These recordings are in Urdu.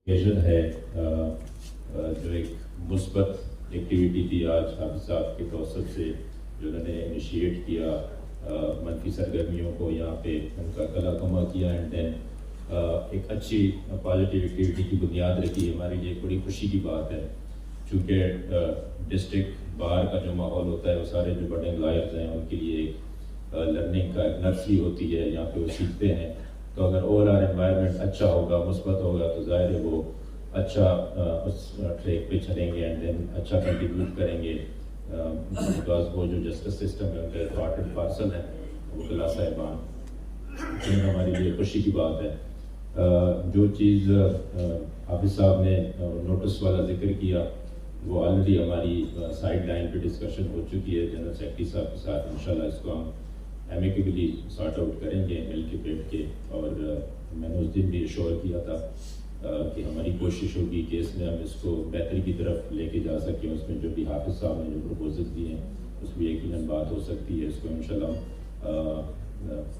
اوکیزن ہے جو ایک مثبت ایکٹیویٹی تھی آج حافظ صاحب کے توسط سے جو انہوں نے انیشیٹ کیا منفی سرگرمیوں کو یہاں پہ ان کا کلا کما کیا اینڈ دین ایک اچھی پازیٹیو ایکٹیویٹی کی بنیاد رکھی ہمارے لیے ایک بڑی خوشی کی بات ہے، چونکہ ڈسٹرکٹ باہر کا جو ماحول ہوتا ہے وہ سارے جو بڑے لائرز ہیں ان کے لیے ایک لرننگ کا ایک نرسری ہوتی ہے، یہاں پہ وہ سیکھتے ہیں. تو اگر اوور آل انوائرمنٹ اچھا ہوگا، مثبت ہوگا، تو ظاہر ہے وہ اچھا اس ٹریک پہ چلیں گے اینڈ دین اچھا کنٹریبیوٹ کریں گے. بیکاز وہ جو جسٹس سسٹم ہے ان کا پارٹ اینڈ پارسل ہے وہ کلا صاحبان، یہ ہمارے لیے خوشی کی بات ہے. جو چیز حافظ صاحب نے نوٹس والا ذکر کیا وہ آلریڈی ہماری سائڈ لائن پہ ڈسکشن ہو چکی ہے جنرل سیکرٹری صاحب کے ساتھ. انشاءاللہ اس کو ہم ایمیکیبلی سارٹ آؤٹ کریں گے مل کے بیٹھ کے، اور میں نے اس دن بھی اشور کیا تھا کہ ہماری کوشش ہوگی کہ اس میں ہم اس کو بہتری کی طرف لے کے جا سکیں. اس میں جو بھی حافظ صاحب نے جو پروپوزل دیے ہیں اس میں یقیناً بات ہو سکتی ہے. اس کو انشاءاللہ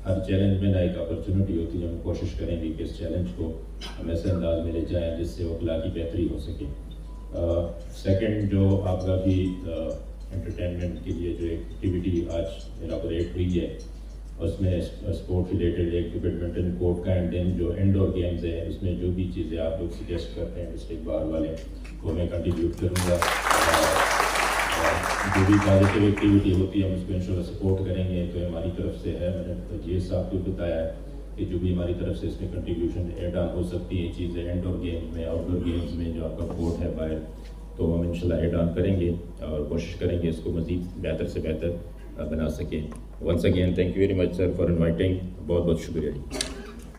ہر چیلنج میں نہ ایک اپرچونٹی ہوتی ہے، ہم کوشش کریں گے کہ اس چیلنج کو ہم ایسے انداز میں لے جائیں جس سے اخلاقی بہتری ہو سکے. سیکنڈ جو آپ کا بھی انٹرٹینمنٹ کے لیے جو ایک ایکٹیویٹی آج الیبوریٹ ہوئی ہے اس میں اسپورٹ ریلیٹڈ ایک بیڈمنٹن کورٹ کا اینڈ دین جو انڈور گیمز ہیں اس میں جو بھی چیزیں آپ لوگ سجیسٹ کرتے ہیں ڈسٹرکٹ بار والے وہ میں کنٹریبیوٹ کروں گا. جو بھی پازیٹیو ایکٹیویٹی ہوتی ہے ہم اس کو انشاءاللہ سپورٹ کریں گے. تو ہماری طرف سے ہے، میں نے جی ایس صاحب کو بتایا ہے کہ جو بھی ہماری طرف سے اس میں کنٹریبیوشن ایڈ آن ہو سکتی ہیں چیزیں انڈور گیمز میں، آؤٹ ڈور گیمز میں جو آپ کا کورٹ ہے باہر، تو ہم انشاءاللہ ایڈ آن کریں گے اور کوشش کریں گے اس کو مزید بہتر سے بہتر بنا سکیں. Once again thank you very much sir for inviting. بہت بہت شکریہ.